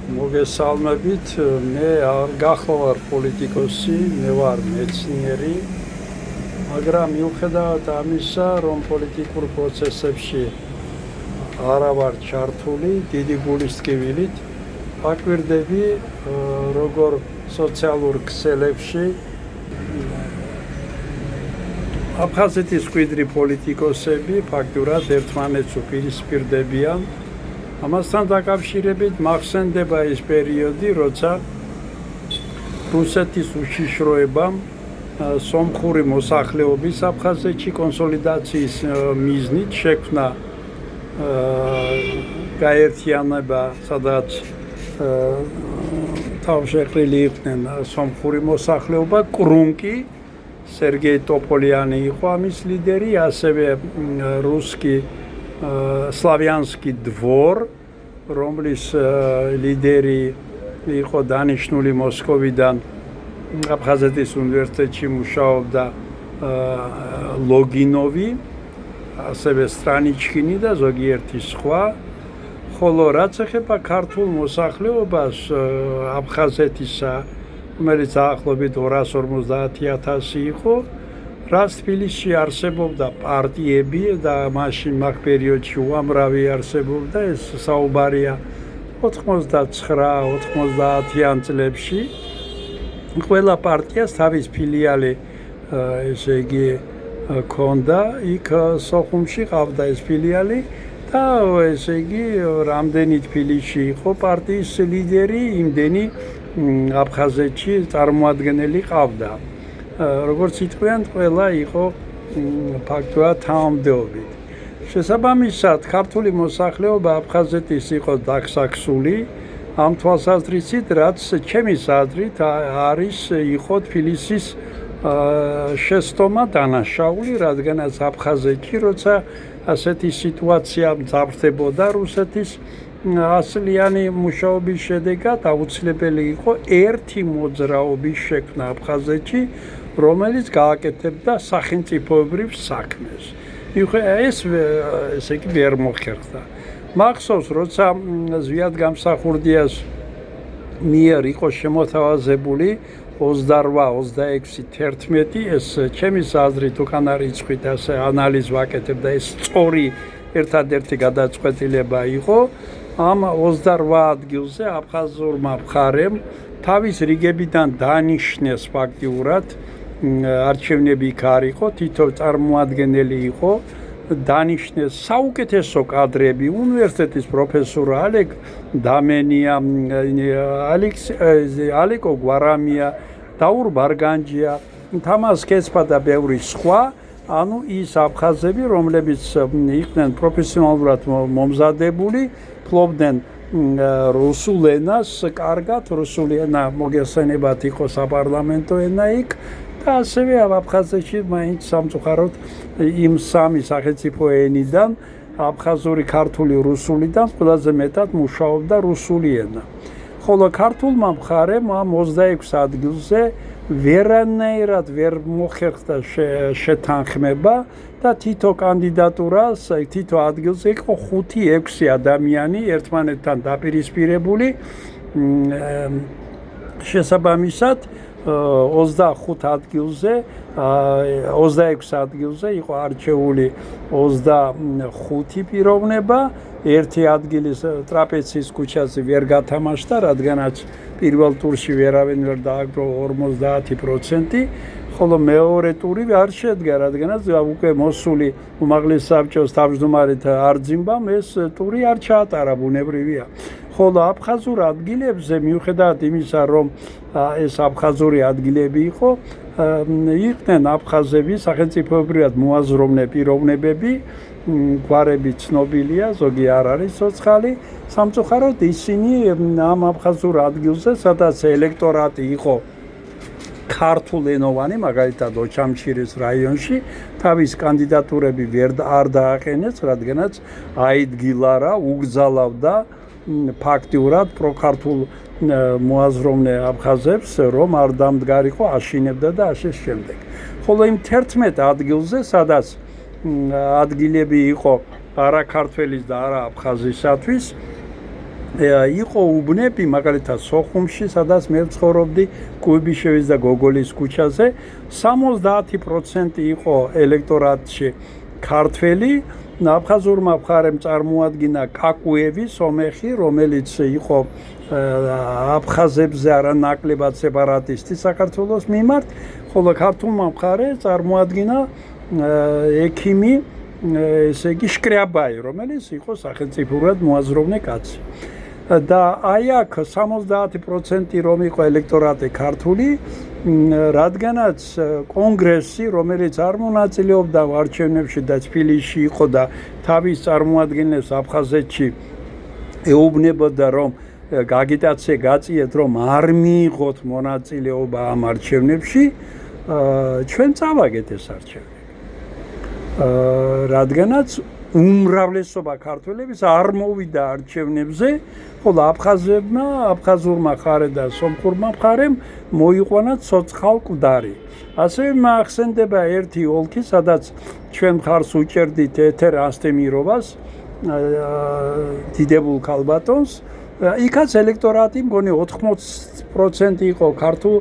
მოგესალმებით, მე არ გახლავარ პოლიტიკოსი, მე ვარ მეცნიერი, მაგრამ მიუხედავად ამისა, რომ პოლიტიკურ პროცესებში არა ვარ ჩართული, დიდი გულის ტკივილით, ვაკვირდები, როგორ სოციალურ ქსელებში აფხაზეთის მკვიდრი პოლიტიკოსები ფაქტურად ერთმანეთს უპირისპირდებიან. ამასთან დაკავშირებით მახსენდება ის პერიოდი, როცა რუსეთის უშიშროებამ სომხური მოსახლეობის აფხაზეთში კონსოლიდაციის მიზნით შექმნა გაერთიანება, სადაც თავშეყრილი იყვნენ სომხური მოსახლეობა, კრუნკი, სერგეი ტოპოლიანი იყო ამის ლიდერი, ასევე რუსკი სლავიანსკი დვორ, რომლის ლიდერი იყო დანიშნული მოსკოვიდან აფხაზეთის უნივერსიტეტში მუშაობდა ლოგინოვი, ასევე სტრანიჩკინი და ზოგიერთი სხვა. ხოლო რაც ეხება ქართულ მოსახლეობას აფხაზეთისა, რომელიც დაახლოებით 250,000 იყო, რაც თბილისში არსებობდა პარტიები და მაშინ მაგ პერიოდში უამრავი არსებობდა, ეს საუბარია 89-90-იან წლებში. ყველა პარტიას თავის ფილიალი, ესე იგი, ჰქონდა, იქ სოხუმში ყავდა ეს ფილიალი და ესე იგი, რამდენი თბილისში იყო პარტიის ლიდერი, იმდენი აფხაზეთში წარმოადგენელი ყავდა. როგორც იტყვიან, ყველა იყო ფაქტურად თანამდებობით. შესაბამისად, ქართული მოსახლეობა აფხაზეთის იყო დაქსაქსული, ამ თვალსაზრისით, რაც ჩემის აზრით იყო თბილისის შეცდომა დანაშაული, რადგანაც აფხაზეთში, როცა ასეთი სიტუაცია მძაფრდებოდა რუსეთის ასლიანი მუშაობის შედეგად, აუცილებელი იყო ერთი მოძრაობის შექმნა აფხაზეთში, რომელიც გააკეთებდა სახელმწიფოებრივ საქმეს. ეს ესე იგი ვერ მოხერხდა. მახსოვს, როცა ზვიად გამსახურდიას მიერ იყო შემოთავაზებული 28-26-11, ეს ჩემის აზრით უკან არ იცხვით, ასე ანალიზ ვაკეთებდა, ეს სწორი ერთადერთი გადაწყვეტილება იყო. ამ 28 ადგილზე აფხაზურმა მხარემ თავის რიგებიდან დანიშნეს ფაქტიურად, არჩევნები იქ არ იყო, თითო წარმოადგენელი იყო, დანიშნეს საუკეთესო კადრები, უნივერსიტეტის პროფესორ ალეკ დამენია, ალეკო გვარამია, დაურ ბარგანჯია, თამას კეცფა და ბევრი სხვა, ანუ ის აფხაზები, რომლებიც იყვნენ პროფესიონალურად მომზადებული, ფლობდნენ რუსულ ენას, კარგად რუსული ენა მოგესალმებათ იყო საპარლამენტო ენა იქ და ასევე აფხაზეთში მაინც სამწუხაროდ იმ სამი სახელმწიფო ენიდან აფხაზური, ქართული, რუსულიდან ყველაზე მეტად მუშაობდა რუსული ენა. ხოლო ქართულმა მხარემ ამ 26 ადგილზე ვერანაირად ვერ მოხერხდა შეთანხმება და თითო კანდიდატურას, თითო ადგილზე იყო 5-6 ადამიანი ერთმანეთთან დაპირისპირებული. შესაბამისად 25 ადგილზე, 26 ადგილზე იყო არჩეული 25 პიროვნება, ერთი ადგილის ტრაპეციის ქუჩაზე ვერ გათამაშდა, რადგანაც პირველ ტურში ვერავინ ვერ დააგროვა 50%, ხოლო მეორე ტური არ შედგა, რადგანაც უკვე მოსული უმაღლეს საბჭოს თავმჯდომარეთ არძიმბამ ეს ტური არ ჩაატარა, ბუნებრივია. ხოლო აფხაზურ ადგილებზე, მიუხედავად იმისა, რომ ეს აფხაზური ადგილები იყო, იყვნენ აფხაზები, სახელმწიფოებრივად მოაზროვნე პიროვნებები, გვარები ცნობილია, ზოგი არ არის ცოცხალი. სამწუხაროდ ისინი ამ აფხაზურ ადგილზე, სადაც ელექტორატი იყო ქართულენოვანი, მაგალითად ოჩამჩირის რაიონში, თავის კანდიდატურები არ დააყენეს, რადგანაც აიდგილა რა, უგზალავდა ფაქტიურად პროქართულ მოაზროვნე აფხაზებს, რომ არ დამდგარიყო, აშინებდა და ასე შემდეგ. ხოლო იმ 11 ადგილზე, სადაც ადგილები იყო არა ქართველის და არა აფხაზისათვის, იყო უბნები, მაგალითად სოხუმში, სადაც მე ვცხოვრობდი, კუიბიშევის და გოგოლის ქუჩაზე, 70% იყო ელექტორატში ქართველი, აფხაზურმა მხარემ წარმოადგინა კაკუევი სომეხი, რომელიც იყო აფხაზებზე არანაკლებად სეპარატისტი საქართველოს მიმართ, ხოლო ქართულმა მხარე წარმოადგინა ექიმი, ესე იგი შკრიაბაი, რომელიც იყო სახელმწიფოურად მოაზროვნე კაცი. და აი აქ 70% რომ იყო ელექტორატი ქართული, რადგანაც კონგრესი, რომელიც არ მონაწილეობდა არჩევნებში და თბილისში იყო და თავის წარმოადგენლებს აფხაზეთში ეუბნებოდა, რომ აგიტაცია გაწიეთ, რომ არ მიიღოთ მონაწილეობა ამ არჩევნებში, ჩვენ წავაგეთ ეს არჩევნები. რადგანაც უმრავლესობა ქართველების არ მოვიდა არჩევნებზე, ხოლო აფხაზებმა, აფხაზურმა მხარემ და სომხურმა მხარემ მოიყვანა ცოცხალ მკვდარი. ასევე მახსენდება ერთი ოლქი, სადაც ჩვენ მხარს უჭერდით ეთერ ასტემირობას, დიდებულ ქალბატონს. იქაც ელექტორატი მგონი 80% იყო ქართულ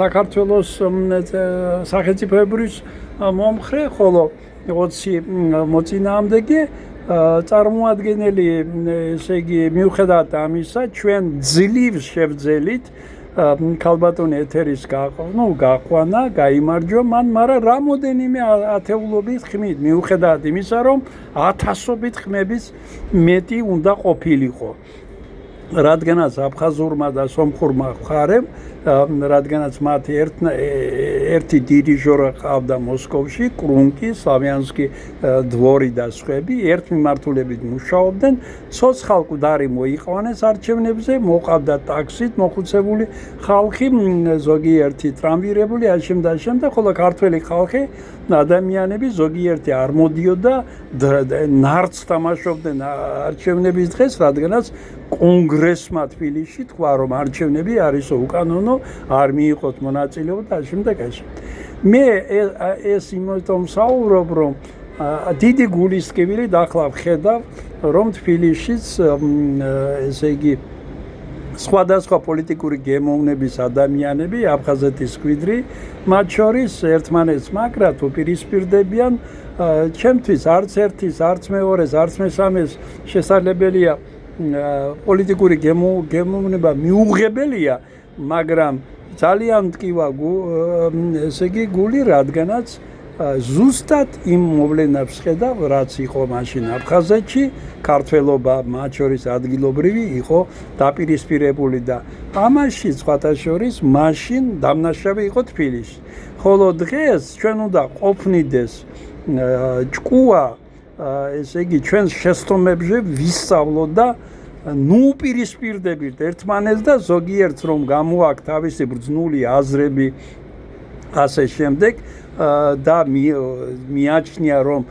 საქართველოს სახელმწიფოებრივ მომხრე, ხოლო 20 მოწინააღმდეგე წარმოადგენელი, ესე იგი, მიუხედავად ამისა, ჩვენ ძლივ შევძელით ქალბატონი ეთერის გაყვანა, გაიმარჯვა მან, მაგრამ რამოდენიმე ათეულობით ხმით, მიუხედავად იმისა, რომ ათასობით ხმების მეტი უნდა ყოფილიყო. რადგანაც აფხაზურმა და სომხურმა მხარემ, რადგანაც მათ ერთი დირიჟორი ყავდა მოსკოვში, კრუნკი, სლავიანსკი დვორი და სხვები, ერთ მიმართულებით მუშაობდნენ, ცოცხალ მკვდარი მოიყვანეს არჩევნებზე, მოყავდა ტაქსით მოხუცებული ხალხი, ზოგიერთი ტრამვირებული, ამჟამად, ხოლო ქართველი ხალხი, ადამიანები ზოგიერთი არ მოდიოდა, ნარც თამაშობდნენ არჩევნების დღეს, რადგანაც კონგრესმა თბილისში თქვა, რომ არჩევნები არისო უკანონო, არ მიიღოთ მონაწილეობა და ამჟამად. მე ეს იმიტომ საუბრობ, რომ დიდი გულისწყივილი ახლა ვხედავ, რომ თბილისშიც, ესე იგი, სხვადასხვა პოლიტიკური გემოვნების ადამიანები, აფხაზეთის მკვიდრი, მათ შორის ერთმანეთს მაგრად უპირისპირდებიან, ჩემთვის არც ერთის, არც მეორეს, არც მესამეს შესაძლებელია პოლიტიკური გემოვნება მიუღებელია, მაგრამ ძალიან მტკივა ესე იგი გული, რადგანაც ზუსტად იმ მოვლენებს ხედავ, რაც იყო მაშინ აფხაზეთში, ქართველობა, მათ შორის ადგილობრივი იყო დაპირისპირებული და ამაში სხვათა შორის მაშინ დამნაშავე იყო თბილისში. ხოლო დღეს ჩვენ უნდა ყოფნიდეს ჭკუა, ესე იგი, ჩვენ შეცდომებზე ვისწავლოთ და ნუ უპირისპირდებით ერთმანეთს და ზოგიერთს რომ გამოაქვს თავისი ბრძნული აზრები ასე შემდეგ და მიაჩნია რომ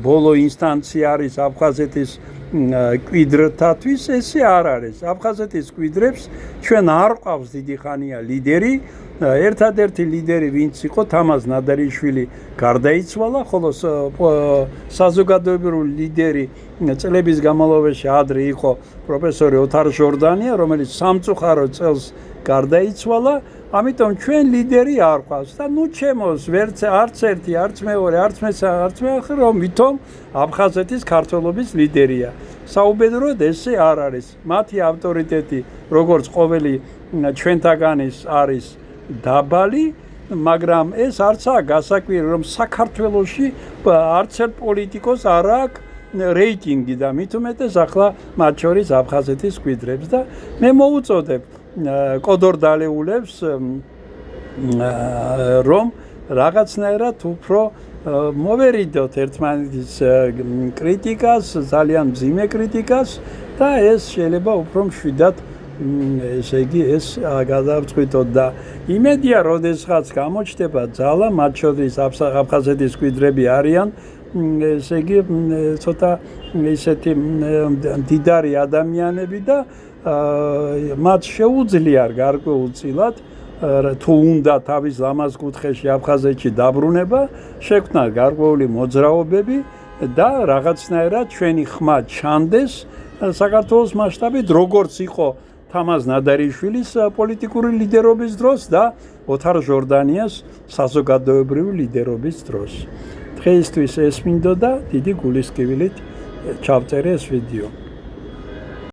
ბოლო ინსტანცია არის აფხაზეთის მკვიდრთათვის, ესე არ არის. აფხაზეთის მკვიდრებს ჩვენ არ ყავს დიდი ხანია ლიდერი, ერთადერთი ლიდერი ვინც იყო თამაზ ნადარიშვილი გარდაიცვალა, ხოლო საზოგადოებრივი ლიდერი წლების განმავლობაში ადრე იყო პროფესორი ოთარ ჟორდანია, რომელიც სამწუხარო წელს გარდაიცვალა, ამიტომ ჩვენ ლიდერი არ ყავს და ნუ ჩემოს არც ერთი, არც მეორე, არც მესამე, არც მეოთხე რომ ვითომ აფხაზეთის ქართველობის ლიდერია. საუბედუროდ ესე არ არის. მათი ავტორიტეტი, როგორც ყოველი ჩვენთაგანის არის დაბალი, მაგრამ ეს არცაა გასაკვირი, რომ საქართველოში არც ერთ პოლიტიკოს არ აქვს რეიტინგი და მით უმეტეს ახლა მათ შორის აფხაზეთის მკვიდრებს და მე მოუწოდებ კოდორ დალეულებს რომ რაღაცნაირად უფრო მოვერიდოთ ერთმანეთის კრიტიკას, ძალიან მძიმე კრიტიკას და ეს შეიძლება უფრო მშვიდად ესე იგი ეს გადავწყვიტოთ და იმედია, როდესაც გამოჩნდება ძალა, მათ შორის აფხაზეთის მკვიდრები არიან, ესე იგი ცოტა ისეთი მდიდარი ადამიანები და მათ შეუძლიათ გარკვეულწილად თუ უნდა თავის ლამაზ კუთხეში აფხაზეთში დაბრუნება, შექმნათ გარკვეული მოძრაობები და რაღაცნაირად ჩვენი ხმა ჩანდეს საქართველოს მასშტაბით, როგორც იყო თამაზ ნადარიშვილის პოლიტიკური ლიდერობის დროს და ოთარ ჟორდანიას საზოგადოებრივი ლიდერობის დროს. დღეისთვის ეს მინდოდა, დიდი გულისკივილით ჩავწერე ეს ვიდეო.